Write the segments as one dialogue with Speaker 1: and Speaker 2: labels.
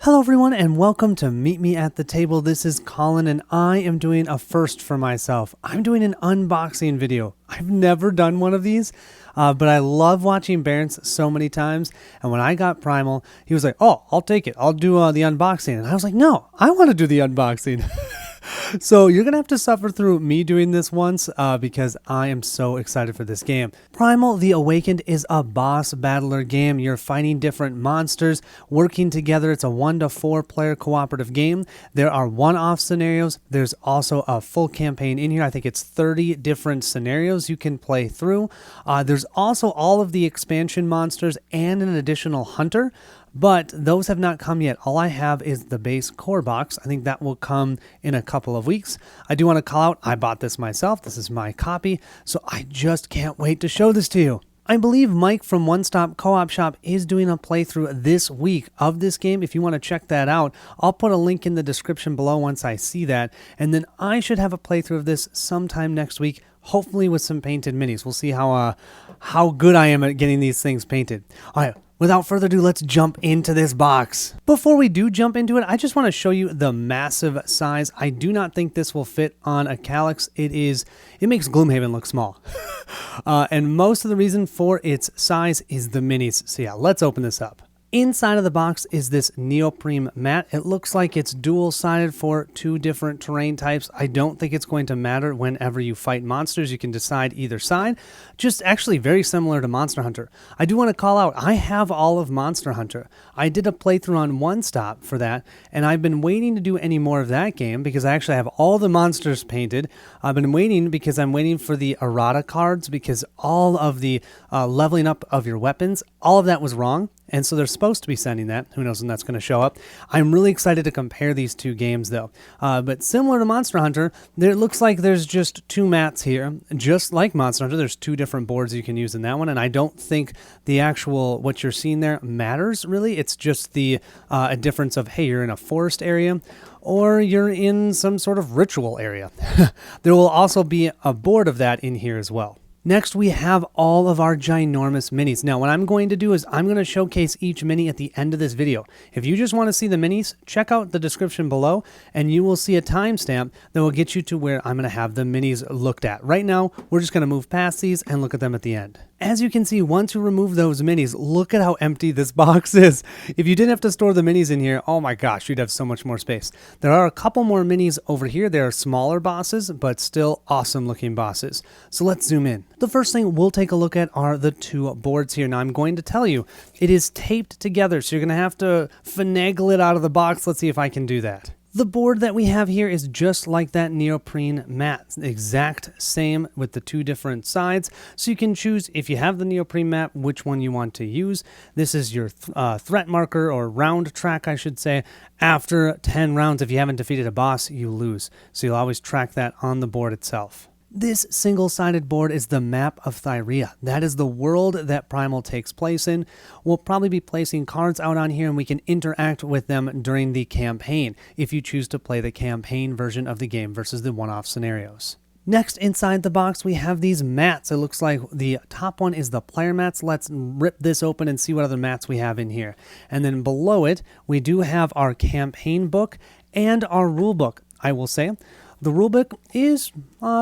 Speaker 1: Hello everyone and welcome to Meet Me at the Table. This is Colin and I am doing a first for myself. I'm doing an unboxing video. I've never done one of these, but I love watching Barron's so many times. And when I got Primal, he was like, oh, I'll take it. I'll do the unboxing. And I was like, no, I want to do the unboxing. So you're going to have to suffer through me doing this once because I am so excited for this game. Primal The Awakened is a boss battler game. You're fighting different monsters, working together. It's a 1 to 4 player cooperative game. There are one-off scenarios. There's also a full campaign in here. I think it's 30 different scenarios you can play through. There's also all of the expansion monsters and an additional hunter. But those have not come yet. All I have is the base core box. I think that will come in a couple of weeks. I do want to call out, I bought this myself. This is my copy. So I just can't wait to show this to you. I believe Mike from One Stop Co-op Shop is doing a playthrough this week of this game. If you want to check that out, I'll put a link in the description below once I see that. And then I should have a playthrough of this sometime next week, hopefully with some painted minis. We'll see how good I am at getting these things painted. All right. Without further ado, let's jump into this box. Before we do jump into it, I just want to show you the massive size. I do not think this will fit on a Calyx. It makes Gloomhaven look small. And most of the reason for its size is the minis. So yeah, let's open this up. Inside of the box is this neoprene mat. It looks like it's dual-sided for 2 different terrain types. I don't think it's going to matter whenever you fight monsters. You can decide either side. Just actually very similar to Monster Hunter. I do want to call out, I have all of Monster Hunter. I did a playthrough on One Stop for that, and I've been waiting to do any more of that game because I actually have all the monsters painted. I've been waiting because I'm waiting for the errata cards because all of the leveling up of your weapons, all of that was wrong. And so they're supposed to be sending that. Who knows when that's going to show up. I'm really excited to compare these two games, though. But similar to Monster Hunter, it looks like there's just 2 mats here. Just like Monster Hunter, there's 2 different boards you can use in that one. And I don't think the actual, what you're seeing there matters, really. It's just the a difference of, hey, you're in a forest area or you're in some sort of ritual area. There will also be a board of that in here as well. Next, we have all of our ginormous minis. Now, what I'm going to do is I'm going to showcase each mini at the end of this video. If you just want to see the minis, check out the description below, and you will see a timestamp that will get you to where I'm going to have the minis looked at. Right now, we're just going to move past these and look at them at the end. As you can see, once you remove those minis, look at how empty this box is. If you didn't have to store the minis in here, oh my gosh, you'd have so much more space. There are a couple more minis over here. They are smaller bosses, but still awesome looking bosses. So let's zoom in. The first thing we'll take a look at are the 2 boards here. Now I'm going to tell you, it is taped together, so you're going to have to finagle it out of the box. Let's see if I can do that. The board that we have here is just like that neoprene mat, exact same with the 2 different sides. So you can choose, if you have the neoprene mat, which one you want to use. This is your threat marker, or round track, I should say. After 10 rounds, if you haven't defeated a boss, you lose. So you'll always track that on the board itself. This single-sided board is the map of Thyrea. That is the world that Primal takes place in. We'll probably be placing cards out on here and we can interact with them during the campaign if you choose to play the campaign version of the game versus the one-off scenarios. Next, inside the box, we have these mats. It looks like the top one is the player mats. Let's rip this open and see what other mats we have in here. And then below it, we do have our campaign book and our rule book. I will say, the rulebook is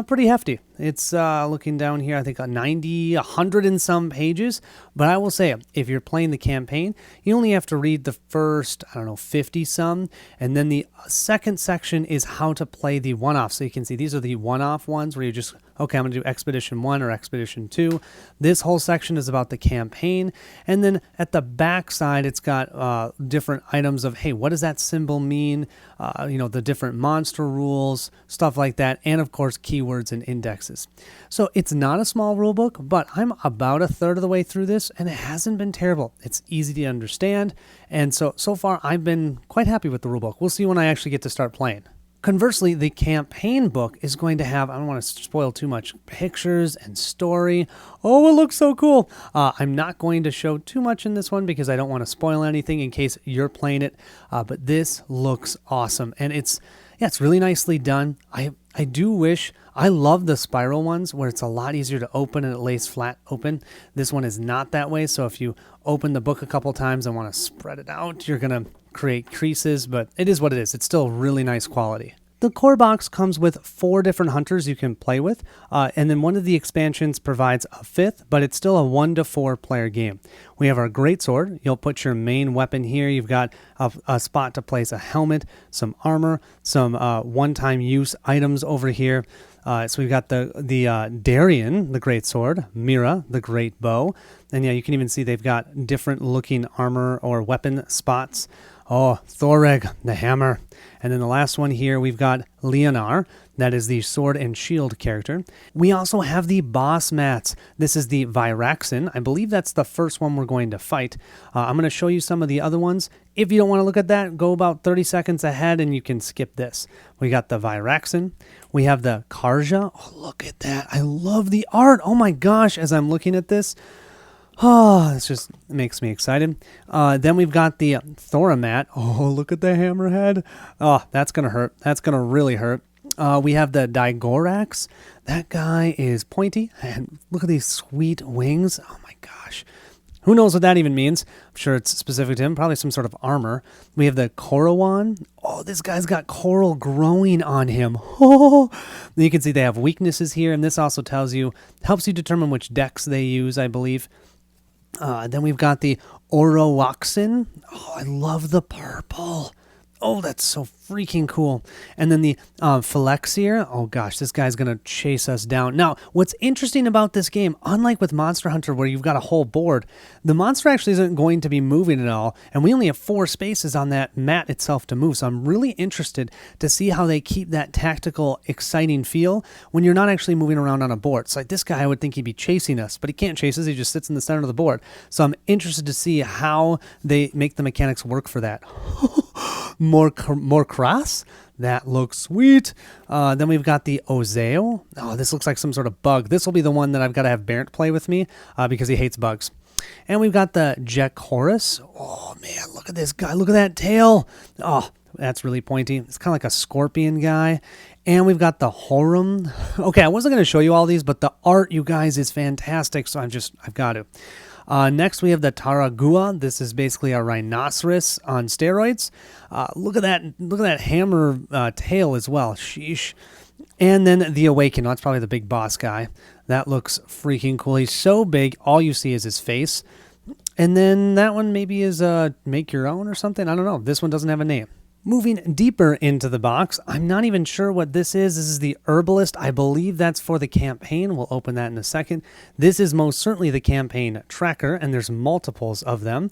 Speaker 1: pretty hefty. It's looking down here, I think 90, 100 and some pages. But I will say, if you're playing the campaign, you only have to read the first, 50 some. And then the second section is how to play the one-off. So you can see these are the one-off ones where you just, okay, I'm going to do Expedition 1 or Expedition 2. This whole section is about the campaign. And then at the back side, it's got different items of, hey, what does that symbol mean? The different monster rules, stuff like that. And of course, keywords and indexes. So it's not a small rule book, but I'm about 1/3 of the way through this and it hasn't been terrible. It's easy to understand. And so far I've been quite happy with the rule book. We'll see when I actually get to start playing. Conversely, the campaign book is going to have, I don't want to spoil too much, pictures and story. Oh, it looks so cool. I'm not going to show too much in this one because I don't want to spoil anything in case you're playing it. But this looks awesome. And it's really nicely done. I do wish, I love the spiral ones where it's a lot easier to open and it lays flat open. This one is not that way. So if you open the book a couple times and want to spread it out, you're going to create creases, but it is what it is. It's still really nice quality. The core box comes with 4 different hunters you can play with, and then one of the expansions provides a 5th, but it's still a 1 to 4 player game. We have our greatsword. You'll put your main weapon here. You've got a spot to place a helmet, some armor, some one-time use items over here. So we've got the Darien, the great sword, Mira, the great bow, and yeah, you can even see they've got different looking armor or weapon spots. Oh, Thoreg, the hammer. And then the last one here, we've got Leonar. That is the sword and shield character. We also have the boss mats. This is the Vyraxin. I believe that's the first one we're going to fight. I'm going to show you some of the other ones. If you don't want to look at that, go about 30 seconds ahead and you can skip this. We got the Vyraxin. We have the Karja. Oh, look at that. I love the art. Oh my gosh, as I'm looking at this. Oh, this just makes me excited. Then we've got the Thoramat. Oh, look at the hammerhead. Oh, that's going to hurt. That's going to really hurt. We have the Digorax. That guy is pointy. And look at these sweet wings. Oh my gosh. Who knows what that even means? I'm sure it's specific to him. Probably some sort of armor. We have the Korowan. Oh, this guy's got coral growing on him. Oh, you can see they have weaknesses here. And this also tells you, helps you determine which decks they use, I believe. Then we've got the Orowaxin. Oh, I love the purple. Oh, that's so freaking cool. And then the Phylexier. Oh gosh, this guy's going to chase us down. Now, what's interesting about this game, unlike with Monster Hunter where you've got a whole board, the monster actually isn't going to be moving at all, and we only have 4 spaces on that mat itself to move. So I'm really interested to see how they keep that tactical, exciting feel when you're not actually moving around on a board. So like this guy, I would think he'd be chasing us, but he can't chase us. He just sits in the center of the board. So I'm interested to see how they make the mechanics work for that. More cross. That looks sweet. Then we've got the Ozeo. Oh, this looks like some sort of bug. This will be the one that I've got to have Barrett play with me because he hates bugs. And we've got the Jekhorus. Oh, man, look at this guy. Look at that tail. Oh, that's really pointy. It's kind of like a scorpion guy. And we've got the Horum. Okay, I wasn't going to show you all these, but the art, you guys, is fantastic, so I've got to. Next, we have the Taragua. This is basically a rhinoceros on steroids. Look at that hammer tail as well. Sheesh. And then the Awaken. That's probably the big boss guy. That looks freaking cool. He's so big, all you see is his face. And then that one maybe is Make Your Own or something. I don't know. This one doesn't have a name. Moving deeper into the box, I'm not even sure what this is. This is the Herbalist. I believe that's for the campaign. We'll open that in a second. This is most certainly the campaign tracker, and there's multiples of them.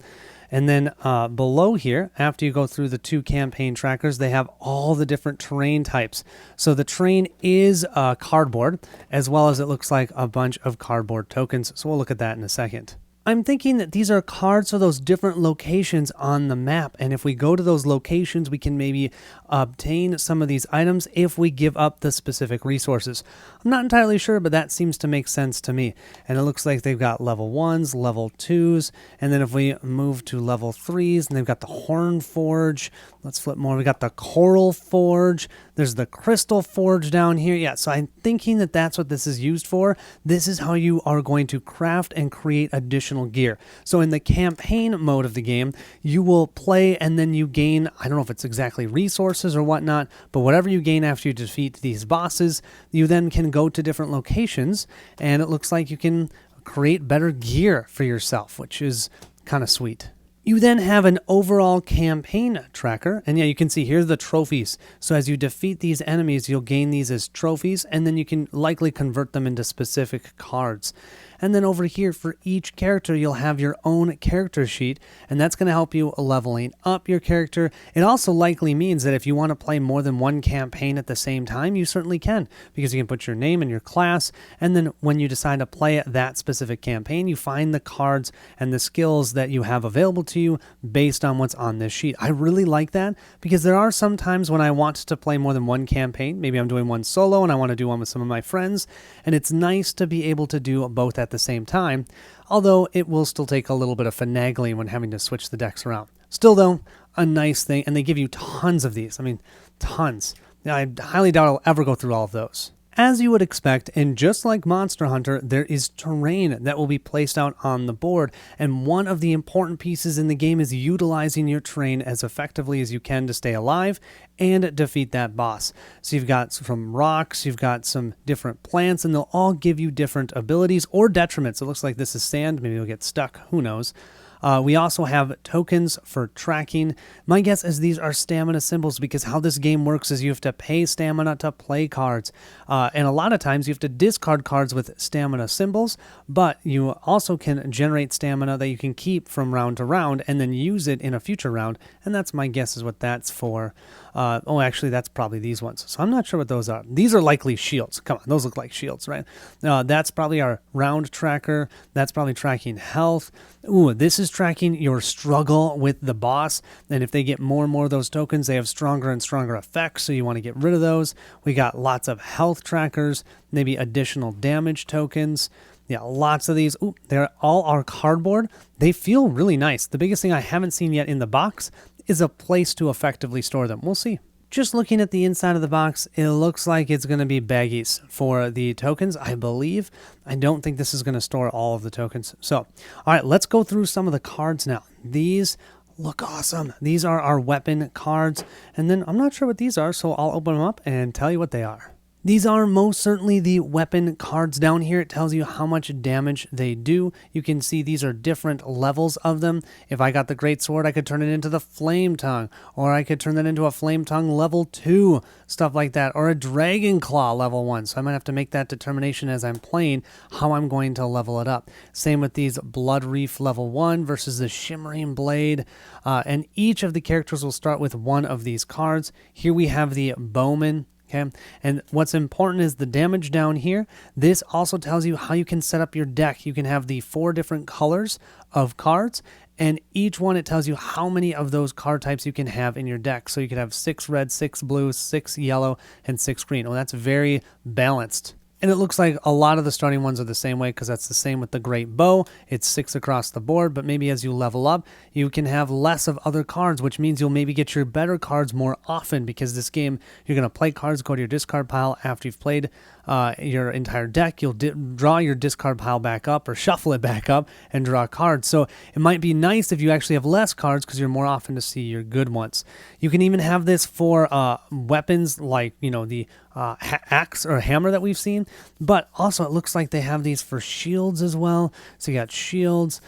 Speaker 1: And then below here, after you go through the 2 campaign trackers, they have all the different terrain types. So the terrain is cardboard, as well as it looks like a bunch of cardboard tokens. So we'll look at that in a second. I'm thinking that these are cards for those different locations on the map, and if we go to those locations, we can maybe obtain some of these items if we give up the specific resources. I'm not entirely sure, but that seems to make sense to me. And it looks like they've got level 1s, level 2s, and then if we move to level 3s, and they've got the Horn Forge. Let's flip more. We got the Coral Forge. There's the Crystal Forge down here. Yeah, so I'm thinking that that's what this is used for. This is how you are going to craft and create additional gear. So in the campaign mode of the game, you will play and then you gain, I don't know if it's exactly resources or whatnot, but whatever you gain after you defeat these bosses, you then can go to different locations, and it looks like you can create better gear for yourself, which is kind of sweet. You then have an overall campaign tracker, and yeah, you can see here the trophies. So as you defeat these enemies, you'll gain these as trophies, and then you can likely convert them into specific cards. And then over here for each character, you'll have your own character sheet, and that's going to help you leveling up your character. It also likely means that if you want to play more than one campaign at the same time, you certainly can, because you can put your name and your class, and then when you decide to play that specific campaign, you find the cards and the skills that you have available to you based on what's on this sheet. I really like that, because there are some times when I want to play more than one campaign. Maybe I'm doing one solo and I want to do one with some of my friends, and it's nice to be able to do both at the same time, although it will still take a little bit of finagling when having to switch the decks around. Still though, a nice thing, and they give you tons of these. I mean, tons. I highly doubt I'll ever go through all of those. As you would expect, and just like Monster Hunter, there is terrain that will be placed out on the board, and one of the important pieces in the game is utilizing your terrain as effectively as you can to stay alive and defeat that boss. So you've got some rocks, you've got some different plants, and they'll all give you different abilities or detriments. It looks like this is sand, maybe you'll get stuck, who knows. We also have tokens for tracking. My guess is these are stamina symbols because how this game works is you have to pay stamina to play cards. And a lot of times you have to discard cards with stamina symbols, but you also can generate stamina that you can keep from round to round and then use it in a future round. And that's my guess is what that's for. Actually, that's probably these ones. So I'm not sure what those are. These are likely shields. Come on, those look like shields, right? That's probably our round tracker. That's probably tracking health. Ooh, this is tracking your struggle with the boss. And if they get more and more of those tokens, they have stronger and stronger effects. So you want to get rid of those. We got lots of health trackers, maybe additional damage tokens. Yeah, lots of these. Ooh, they're all our cardboard. They feel really nice. The biggest thing I haven't seen yet in the box is a place to effectively store them. We'll see. Just looking at the inside of the box, it looks like it's going to be baggies for the tokens, I believe. I don't think this is going to store all of the tokens. So, all right, let's go through some of the cards now. These look awesome. These are our weapon cards. And then I'm not sure what these are, so I'll open them up and tell you what they are. These are most certainly the weapon cards down here. It tells you how much damage they do. You can see these are different levels of them. If I got the Great Sword, I could turn it into the Flame Tongue, or I could turn that into a Flame Tongue level 2, stuff like that, or a Dragon Claw level 1. So I might have to make that determination as I'm playing how I'm going to level it up. Same with these Blood Reef level 1 versus the Shimmering Blade. And each of the characters will start with one of these cards. Here we have the Bowman. Okay, and what's important is the damage down here. This also tells you how you can set up your deck. You can have the 4 different colors of cards, and each one it tells you how many of those card types you can have in your deck. So you could have 6 red, 6 blue, 6 yellow, and 6 green. Well, that's very balanced. And it looks like a lot of the starting ones are the same way because that's the same with the Great Bow. It's 6 across the board, but maybe as you level up, you can have less of other cards, which means you'll maybe get your better cards more often because this game, you're going to play cards, go to your discard pile after you've played your entire deck. You'll draw your discard pile back up or shuffle it back up and draw cards. So it might be nice if you actually have less cards because you're more often to see your good ones. You can even have this for weapons like, the axe or hammer that we've seen, but also it looks like they have these for shields as well. So you got shields.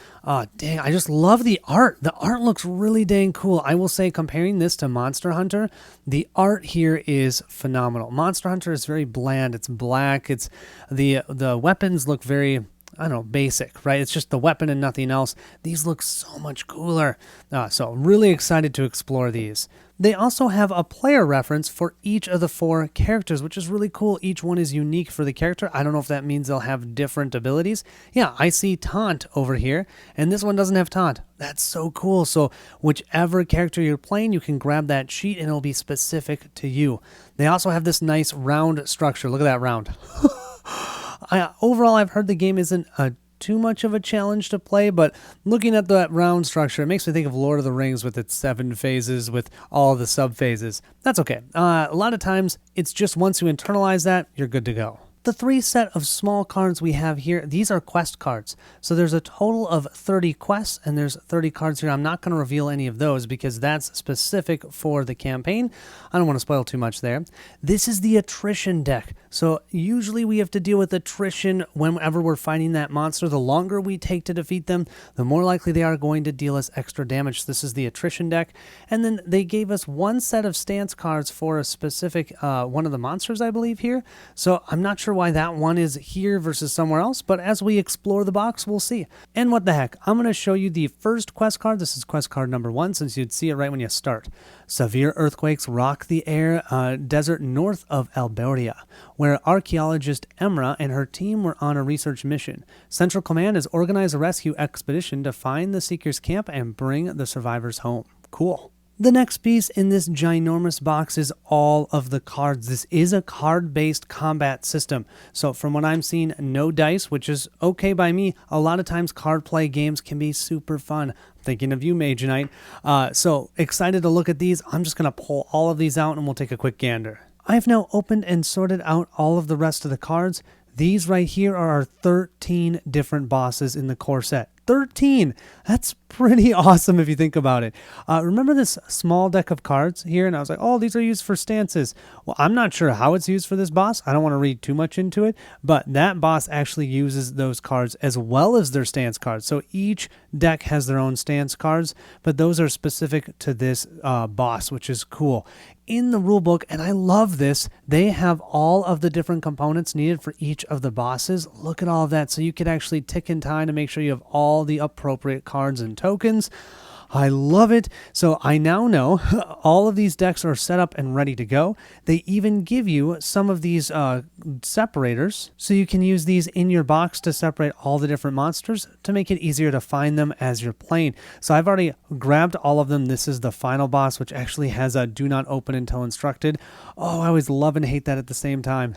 Speaker 1: Dang, I just love the art. The art looks really dang cool. I will say, comparing this to Monster Hunter, the art here is phenomenal. Monster Hunter is very bland. It's black. It's the weapons look very, I don't know, basic, right? It's just the weapon and nothing else. These look so much cooler. So really excited to explore these. They also have a player reference for each of the 4 characters, which is really cool. Each one is unique for the character. I don't know if that means they'll have different abilities. Yeah, I see Taunt over here, and this one doesn't have Taunt. That's so cool. So whichever character you're playing, you can grab that sheet and it'll be specific to you. They also have this nice round structure. Look at that round. Overall, I've heard the game isn't too much of a challenge to play, but looking at that round structure, it makes me think of Lord of the Rings with its 7 phases with all the sub-phases. That's okay. A lot of times, it's just once you internalize that, you're good to go. The 3 set of small cards we have here, these are quest cards. So there's a total of 30 quests, and there's 30 cards here. I'm not going to reveal any of those because that's specific for the campaign. I don't want to spoil too much there. This is the attrition deck. So usually we have to deal with attrition whenever we're fighting that monster. The longer we take to defeat them, the more likely they are going to deal us extra damage. This is the attrition deck. And then they gave us 1 set of stance cards for a specific one of the monsters, I believe, here. So I'm not sure why that one is here versus somewhere else, but as we explore the box, we'll see. And what the heck, I'm going to show you the first quest card. This is quest card number 1, since you'd see it right when you start. Severe earthquakes rock the desert north of Alberia, where archaeologist Emra and her team were on a research mission. Central Command has organized a rescue expedition to find the Seekers' camp and bring the survivors home. Cool. The next piece in this ginormous box is all of the cards. This is a card-based combat system. So from what I'm seeing, no dice, which is okay by me. A lot of times card play games can be super fun. I'm thinking of you, Mage Knight. So excited to look at these. I'm just going to pull all of these out and we'll take a quick gander. I've now opened and sorted out all of the rest of the cards. These right here are our 13 different bosses in the core set. 13! That's pretty awesome if you think about it. Remember this small deck of cards here? And I was like, oh, these are used for stances. Well, I'm not sure how it's used for this boss. I don't want to read too much into it, but that boss actually uses those cards as well as their stance cards. So each deck has their own stance cards, but those are specific to this boss, which is cool. In the rulebook, and I love this, they have all of the different components needed for each of the bosses. Look at all of that. So you could actually tick in time to make sure you have all the appropriate cards and tokens. I love it. So I now know all of these decks are set up and ready to go. They even give you some of these separators, so you can use these in your box to separate all the different monsters to make it easier to find them as you're playing. So I've already grabbed all of them. This is the final boss, which actually has a do not open until instructed. Oh, I always love and hate that at the same time.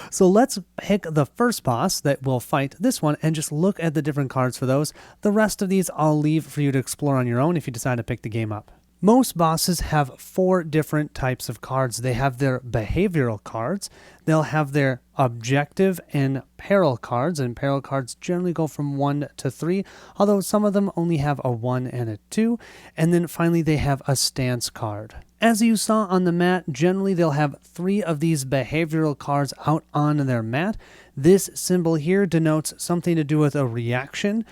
Speaker 1: So let's pick the first boss that will fight this one and just look at the different cards for those. The rest of these I'll leave for you to explore on your own if you decide to pick the game up. Most bosses have 4 different types of cards. They have their behavioral cards, they'll have their objective and peril cards, and peril cards generally go from 1 to 3, although some of them only have a 1 and a 2, and then finally they have a stance card. As you saw on the mat, generally they'll have 3 of these behavioral cards out on their mat. This symbol here denotes something to do with a reaction.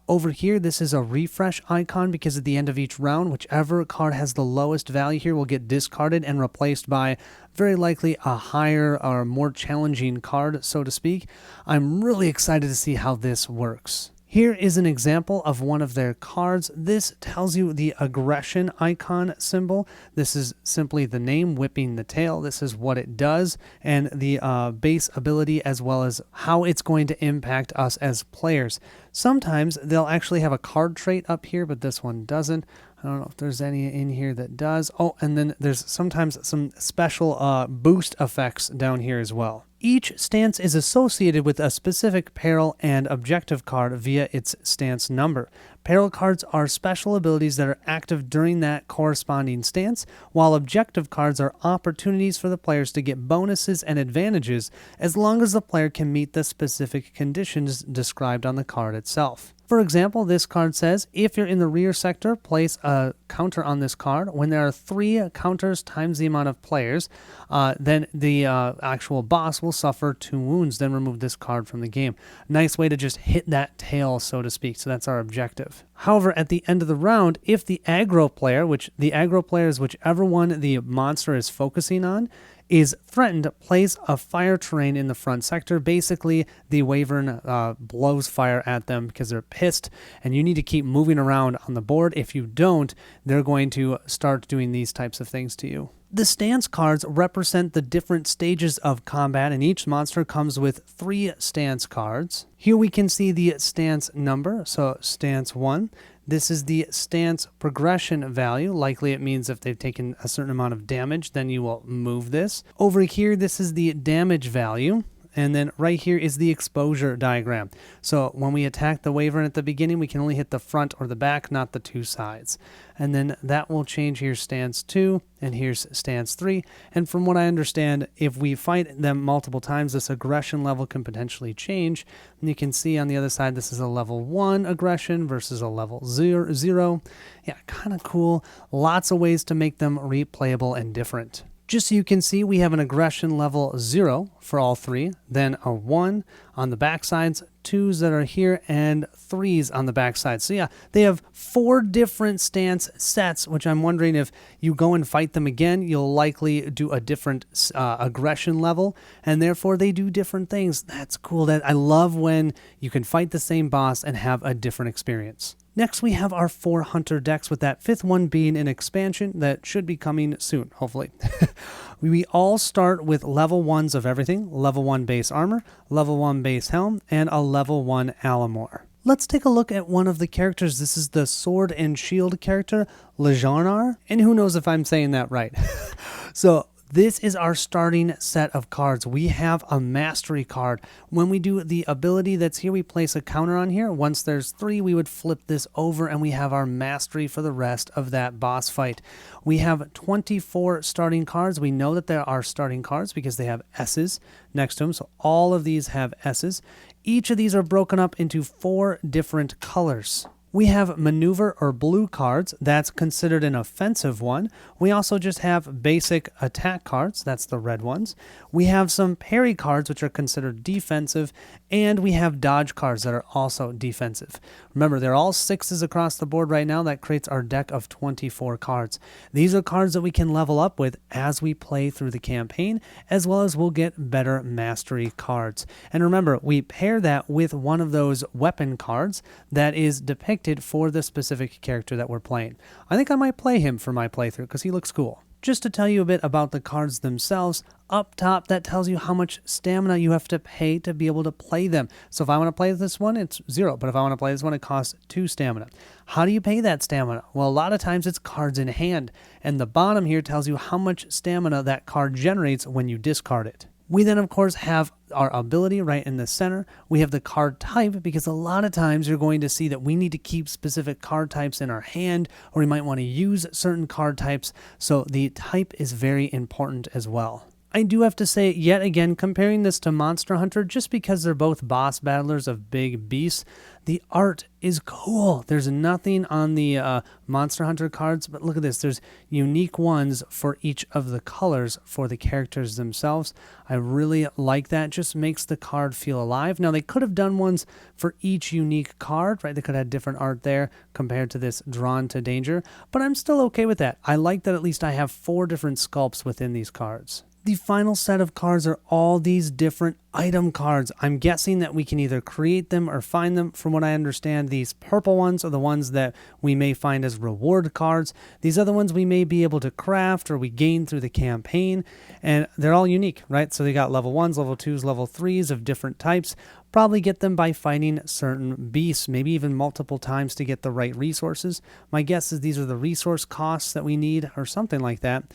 Speaker 1: Over here, this is a refresh icon because at the end of each round, whichever card has the lowest value here will get discarded and replaced by very likely a higher or more challenging card, so to speak. I'm really excited to see how this works. Here is an example of one of their cards. This tells you the aggression icon symbol. This is simply the name, whipping the tail. This is what it does, and the base ability as well as how it's going to impact us as players. Sometimes they'll actually have a card trait up here, but this one doesn't. I don't know if there's any in here that does. Oh, and then there's sometimes some special boost effects down here as well. Each stance is associated with a specific peril and objective card via its stance number. Peril cards are special abilities that are active during that corresponding stance, while objective cards are opportunities for the players to get bonuses and advantages as long as the player can meet the specific conditions described on the card itself. For example, this card says, if you're in the rear sector, place a counter on this card. When there are 3 counters times the amount of players, then the actual boss will suffer 2 wounds, then remove this card from the game. Nice way to just hit that tail, so to speak. So that's our objective. However, at the end of the round, if the aggro player, which the aggro player is whichever one the monster is focusing on, is threatened, place a fire terrain in the front sector. Basically, the Wyvern blows fire at them because they're pissed, and you need to keep moving around on the board. If you don't, they're going to start doing these types of things to you. The stance cards represent the different stages of combat, and each monster comes with 3 stance cards. Here we can see the stance number, so stance 1. This is the stance progression value. Likely it means if they've taken a certain amount of damage, then you will move this. Over here, this is the damage value. And then right here is the exposure diagram. So when we attack the Wyvern at the beginning, we can only hit the front or the back, not the 2 sides. And then that will change. Here's stance 2, and here's stance 3. And from what I understand, if we fight them multiple times, this aggression level can potentially change. And you can see on the other side, this is a level 1 aggression versus a level 0. Yeah, kind of cool. Lots of ways to make them replayable and different. Just so you can see, we have an aggression level 0 for all 3, then a 1 on the back sides, 2s that are here, and 3s on the back side. So yeah, they have 4 different stance sets, which I'm wondering if you go and fight them again, you'll likely do a different aggression level, and therefore they do different things. That's cool. I love when you can fight the same boss and have a different experience. Next, we have our 4 hunter decks, with that 5th one being an expansion that should be coming soon, hopefully. We all start with level 1s of everything: level 1 base armor, level 1 base helm, and a level 1 Alamor. Let's take a look at one of the characters. This is the sword and shield character, Lejonar, and who knows if I'm saying that right. So This is our starting set of cards. We have a mastery card. When we do the ability that's here, we place a counter on here. Once there's 3, we would flip this over and we have our mastery for the rest of that boss fight. We have 24 starting cards. We know that there are starting cards because they have S's next to them. So all of these have S's. Each of these are broken up into 4 different colors. We have maneuver or blue cards. That's considered an offensive one. We also just have basic attack cards. That's the red ones. We have some parry cards, which are considered defensive. And we have dodge cards that are also defensive. Remember, they're all 6s across the board right now. That creates our deck of 24 cards. These are cards that we can level up with as we play through the campaign, as well as we'll get better mastery cards. And remember, we pair that with one of those weapon cards that is depicted for the specific character that we're playing. I think I might play him for my playthrough because he looks cool. Just to tell you a bit about the cards themselves, up top that tells you how much stamina you have to pay to be able to play them. So if I want to play this one, it's 0, but if I want to play this one, it costs 2 stamina. How do you pay that stamina? Well, a lot of times it's cards in hand, and the bottom here tells you how much stamina that card generates when you discard it. We then, of course, have our ability right in the center. We have the card type because a lot of times you're going to see that we need to keep specific card types in our hand, or we might want to use certain card types. So the type is very important as well. I do have to say, yet again, comparing this to Monster Hunter, just because they're both boss battlers of big beasts, the art is cool. There's nothing on the Monster Hunter cards, but look at this. There's unique ones for each of the colors for the characters themselves. I really like that. Just makes the card feel alive. Now, they could have done ones for each unique card, right? They could have had different art there compared to this Drawn to Danger, but I'm still okay with that. I like that at least I have 4 different sculpts within these cards. The final set of cards are all these different item cards. I'm guessing that we can either create them or find them. From what I understand, these purple ones are the ones that we may find as reward cards. These other ones we may be able to craft or we gain through the campaign, and they're all unique, right? So they got level 1s, level 2s, level 3s of different types. Probably get them by fighting certain beasts, maybe even multiple times to get the right resources. My guess is these are the resource costs that we need or something like that.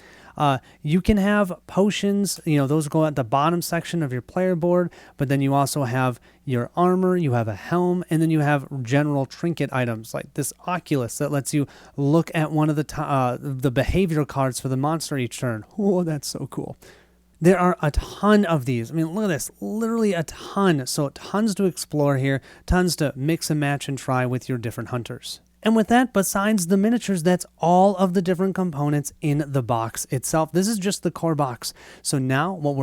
Speaker 1: You can have potions, those go at the bottom section of your player board, but then you also have your armor, you have a helm, and then you have general trinket items like this Oculus that lets you look at one of the behavior cards for the monster each turn. Oh, that's so cool. There are a ton of these. I mean, look at this, literally a ton. So tons to explore here, tons to mix and match and try with your different hunters. And with that, besides the miniatures, that's all of the different components in the box itself. This is just the core box. So now what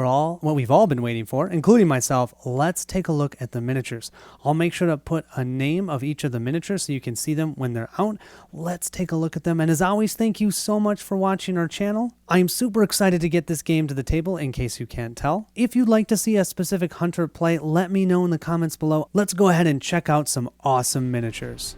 Speaker 1: we've all been waiting for, including myself, let's take a look at the miniatures. I'll make sure to put a name of each of the miniatures so you can see them when they're out. Let's take a look at them. And as always, thank you so much for watching our channel. I'm super excited to get this game to the table in case you can't tell. If you'd like to see a specific hunter play, let me know in the comments below. Let's go ahead and check out some awesome miniatures.